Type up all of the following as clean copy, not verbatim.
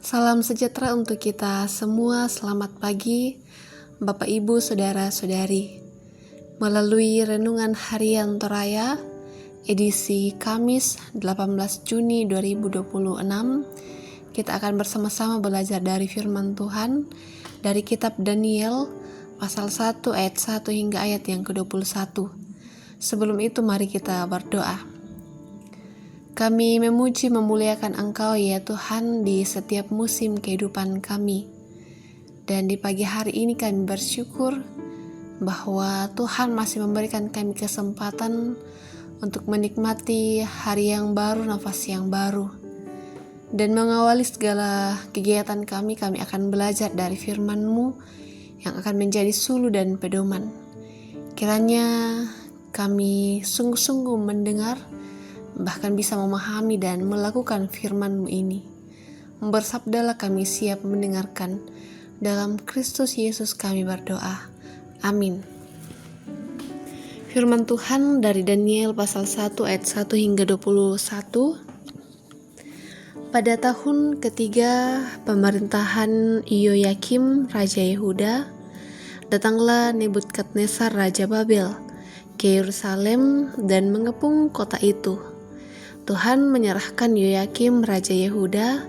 Salam sejahtera untuk kita semua. Selamat pagi, Bapak Ibu, Saudara-saudari. Melalui renungan harian Toraya, edisi Kamis 18 Juni 2026, kita akan bersama-sama belajar dari firman Tuhan dari kitab Daniel pasal 1 ayat 1 hingga ayat yang ke-21. Sebelum itu mari kita berdoa. Kami memuji memuliakan Engkau ya Tuhan di setiap musim kehidupan kami. Dan di pagi hari ini kami bersyukur bahwa Tuhan masih memberikan kami kesempatan untuk menikmati hari yang baru, nafas yang baru. Dan mengawali segala kegiatan kami akan belajar dari firman-Mu yang akan menjadi suluh dan pedoman. Kiranya kami sungguh-sungguh mendengar, bahkan bisa memahami dan melakukan firman-Mu ini. Bersabdalah, kami siap mendengarkan. Dalam Kristus Yesus kami berdoa. Amin. Firman Tuhan dari Daniel pasal 1 ayat 1 hingga 21. Pada tahun ketiga pemerintahan Yehoyakim Raja Yehuda, datanglah Nebukadnezar Raja Babel ke Yerusalem dan mengepung kota itu. Tuhan menyerahkan Yehoyakim Raja Yehuda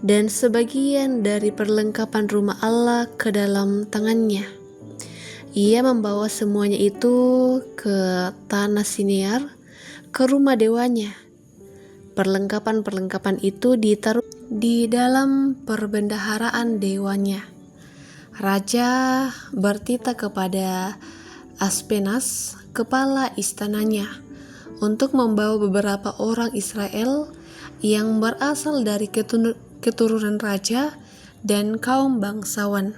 dan sebagian dari perlengkapan rumah Allah ke dalam tangannya. Ia membawa semuanya itu ke tanah Sinear, ke rumah dewanya. Perlengkapan-perlengkapan itu ditaruh di dalam perbendaharaan dewanya. Raja bertitah kepada Aspenas, kepala istananya, untuk membawa beberapa orang Israel yang berasal dari keturunan raja dan kaum bangsawan.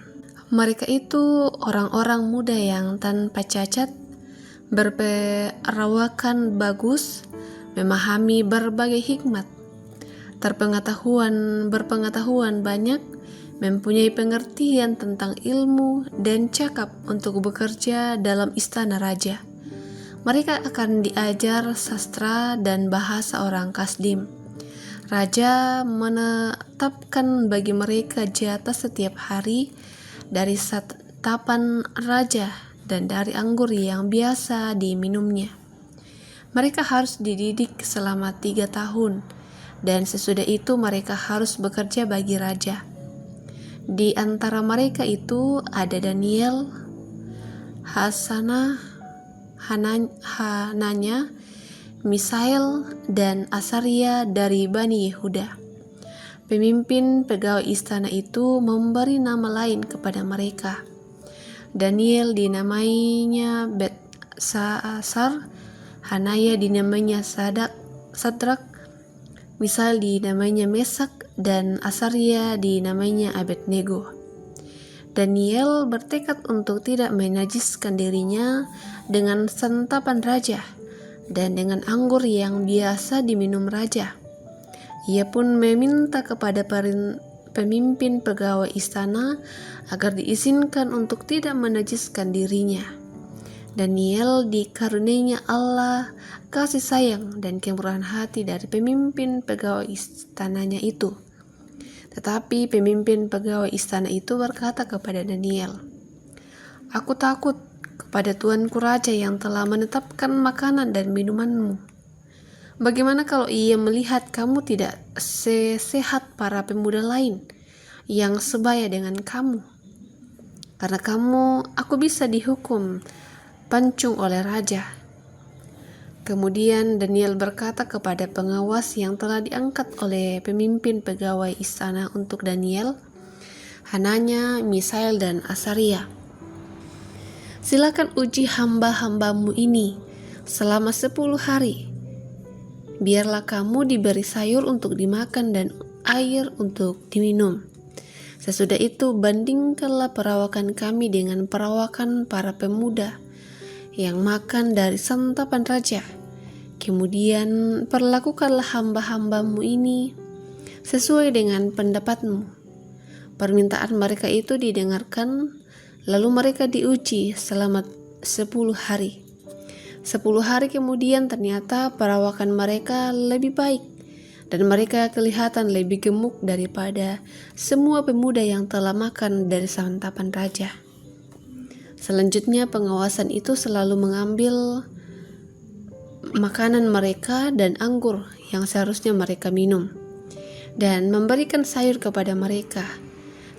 Mereka itu orang-orang muda yang tanpa cacat, berperawakan bagus, memahami berbagai hikmat, berpengetahuan banyak, mempunyai pengertian tentang ilmu dan cakap untuk bekerja dalam istana raja. Mereka akan diajar sastra dan bahasa orang Kasdim. Raja menetapkan bagi mereka jatah setiap hari dari santapan raja dan dari anggur yang biasa diminumnya. Mereka harus dididik selama 3 tahun, dan sesudah itu mereka harus bekerja bagi raja. Di antara mereka itu ada Daniel, Hananya, Misael, dan Asaria dari Bani Yehuda. Pemimpin pegawai istana itu memberi nama lain kepada mereka. Daniel dinamainya Belsasar, Hanaya dinamainya Sadrak, Misael dinamainya Mesak, dan Asaria dinamainya Abednego. Daniel bertekad untuk tidak menajiskan dirinya dengan santapan raja dan dengan anggur yang biasa diminum raja. Ia pun meminta kepada pemimpin pegawai istana agar diizinkan untuk tidak menajiskan dirinya. Daniel dikaruniainya Allah kasih sayang dan kemurahan hati dari pemimpin pegawai istananya itu. Tetapi pemimpin pegawai istana itu berkata kepada Daniel, "Aku takut kepada Tuanku Raja yang telah menetapkan makanan dan minumanmu. Bagaimana kalau ia melihat kamu tidak sehat para pemuda lain yang sebaya dengan kamu? Karena aku bisa dihukum pancung oleh Raja." Kemudian Daniel berkata kepada pengawas yang telah diangkat oleh pemimpin pegawai istana untuk Daniel, Hananya, Misael, dan Asaria, "Silakan uji hamba-hambamu ini selama 10 hari. Biarlah kamu diberi sayur untuk dimakan dan air untuk diminum. Sesudah itu bandingkanlah perawakan kami dengan perawakan para pemuda yang makan dari santapan raja. Kemudian perlakukanlah hamba-hambamu ini sesuai dengan pendapatmu." Permintaan mereka itu didengarkan, lalu mereka diuji selama 10 hari. 10 hari kemudian ternyata perawakan mereka lebih baik dan mereka kelihatan lebih gemuk daripada semua pemuda yang telah makan dari santapan raja. Selanjutnya pengawasan itu selalu mengambil makanan mereka dan anggur yang seharusnya mereka minum, dan memberikan sayur kepada mereka.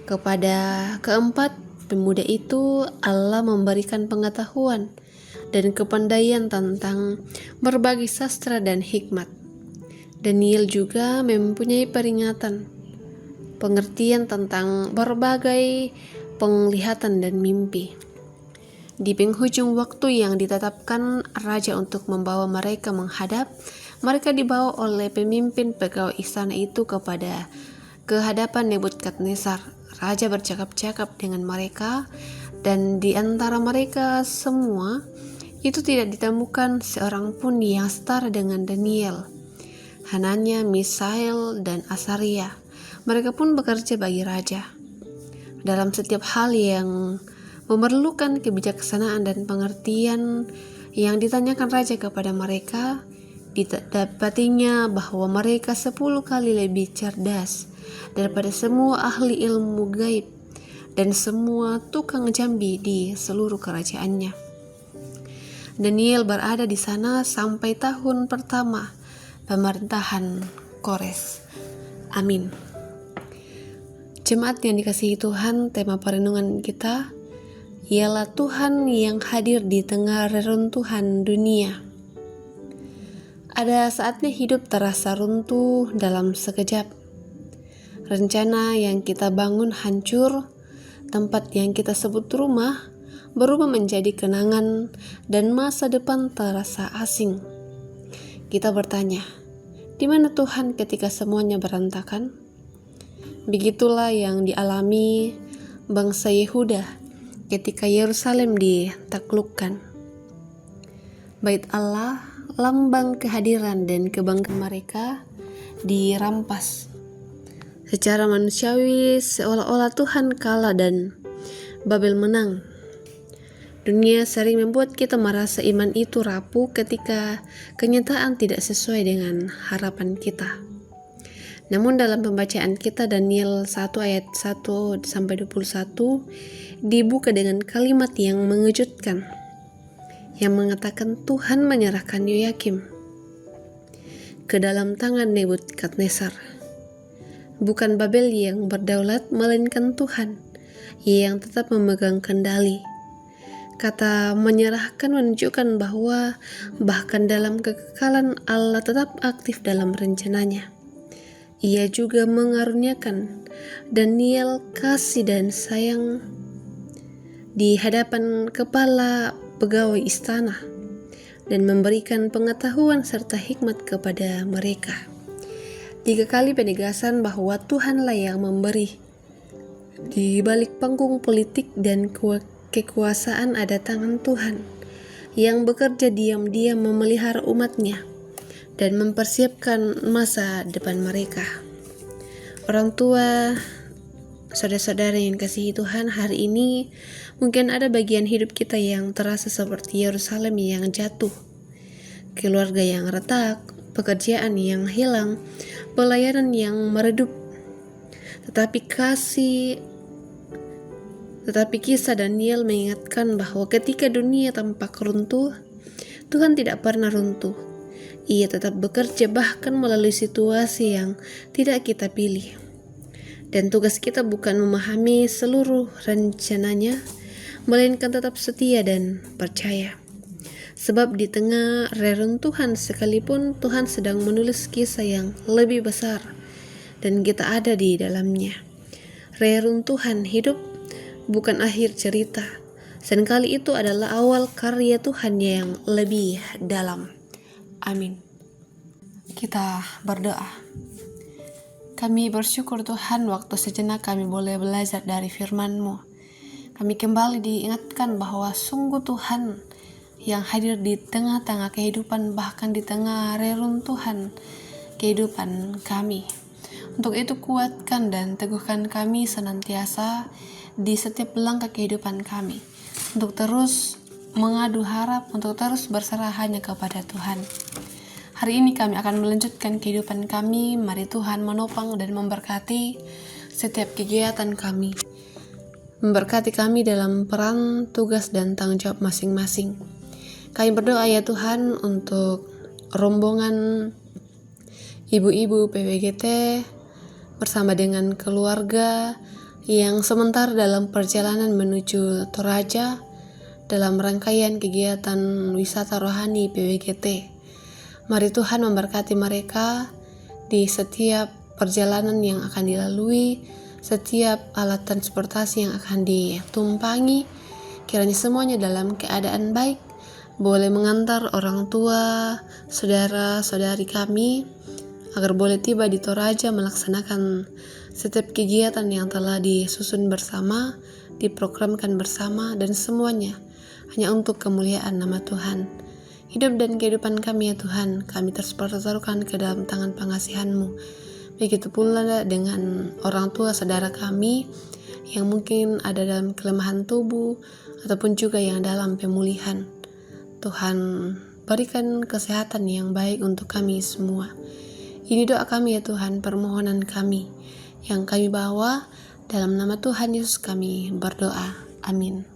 Kepada keempat pemuda itu Allah memberikan pengetahuan dan kepandaian tentang berbagai sastra dan hikmat. Daniel juga mempunyai pengertian tentang berbagai penglihatan dan mimpi. Di penghujung waktu yang ditetapkan raja untuk membawa mereka menghadap, mereka dibawa oleh pemimpin pegawai istana itu ke hadapan Nebukadnezar. Raja bercakap-cakap dengan mereka, dan di antara mereka semua itu tidak ditemukan seorang pun yang setara dengan Daniel, Hananya, Misael, dan Asaria. Mereka pun bekerja bagi raja dalam setiap hal yang memerlukan kebijaksanaan dan pengertian yang ditanyakan raja kepada mereka. Didapatinya bahwa mereka 10 kali lebih cerdas daripada semua ahli ilmu gaib dan semua tukang jambi di seluruh kerajaannya. Daniel berada di sana sampai tahun pertama pemerintahan Kores. Amin. Jemaat yang dikasihi Tuhan, tema perenungan kita ialah Tuhan yang hadir di tengah reruntuhan dunia. Ada saatnya hidup terasa runtuh dalam sekejap. Rencana yang kita bangun hancur, tempat yang kita sebut rumah berubah menjadi kenangan, dan masa depan terasa asing. Kita bertanya, di mana Tuhan ketika semuanya berantakan? Begitulah yang dialami bangsa Yehuda ketika Yerusalem ditaklukkan. Bait Allah, lambang kehadiran dan kebanggaan mereka, dirampas. Secara manusiawi seolah-olah Tuhan kalah dan Babel menang. Dunia sering membuat kita merasa iman itu rapuh ketika kenyataan tidak sesuai dengan harapan kita. Namun dalam pembacaan kita Daniel 1 ayat 1-21 dibuka dengan kalimat yang mengejutkan, yang mengatakan Tuhan menyerahkan Yoyakim ke dalam tangan Nebukadnezar. Bukan Babel yang berdaulat, melainkan Tuhan yang tetap memegang kendali. Kata menyerahkan menunjukkan bahwa bahkan dalam kekekalan Allah tetap aktif dalam rencananya. Ia juga mengaruniakan Daniel kasih dan sayang di hadapan kepala pegawai istana dan memberikan pengetahuan serta hikmat kepada mereka. 3 kali penegasan bahwa Tuhanlah yang memberi. Di balik panggung politik dan kekuasaan ada tangan Tuhan yang bekerja diam-diam memelihara umatnya dan mempersiapkan masa depan mereka. Orang tua, saudara-saudara yang kasihi Tuhan, hari ini mungkin ada bagian hidup kita yang terasa seperti Yerusalem yang jatuh, keluarga yang retak, pekerjaan yang hilang, pelayanan yang meredup. Tetapi kisah Daniel mengingatkan bahwa ketika dunia tampak runtuh, Tuhan tidak pernah runtuh. Ia tetap bekerja bahkan melalui situasi yang tidak kita pilih. Dan tugas kita bukan memahami seluruh rencananya, melainkan tetap setia dan percaya. Sebab di tengah reruntuhan sekalipun Tuhan sedang menulis kisah yang lebih besar dan kita ada di dalamnya. Reruntuhan hidup bukan akhir cerita. Seringkali itu adalah awal karya Tuhan yang lebih dalam. Amin. Kita berdoa. Kami bersyukur Tuhan, waktu sejenak kami boleh belajar dari firman-Mu. Kami kembali diingatkan bahwa sungguh Tuhan yang hadir di tengah-tengah kehidupan, bahkan di tengah reruntuhan kehidupan kami. Untuk itu kuatkan dan teguhkan kami senantiasa di setiap langkah kehidupan kami, untuk terus mengadu harap, untuk terus berserah hanya kepada Tuhan. Hari ini kami akan melanjutkan kehidupan kami. Mari Tuhan menopang dan memberkati setiap kegiatan kami. Memberkati kami dalam peran, tugas, dan tanggung jawab masing-masing. Kami berdoa ya Tuhan untuk rombongan ibu-ibu PWGT bersama dengan keluarga yang sementara dalam perjalanan menuju Toraja dalam rangkaian kegiatan wisata rohani PWGT. Mari Tuhan memberkati mereka di setiap perjalanan yang akan dilalui, setiap alat transportasi yang akan ditumpangi. Kiranya semuanya dalam keadaan baik, boleh mengantar orang tua, saudara-saudari kami, agar boleh tiba di Toraja melaksanakan setiap kegiatan yang telah disusun bersama, diprogramkan bersama, dan semuanya hanya untuk kemuliaan nama Tuhan. Hidup dan kehidupan kami ya Tuhan, kami terus pertaruhkan ke dalam tangan pengasihan-Mu. Begitu pula dengan orang tua saudara kami yang mungkin ada dalam kelemahan tubuh ataupun juga yang dalam pemulihan. Tuhan berikan kesehatan yang baik untuk kami semua. Ini doa kami ya Tuhan, permohonan kami yang kami bawa dalam nama Tuhan Yesus kami berdoa. Amin.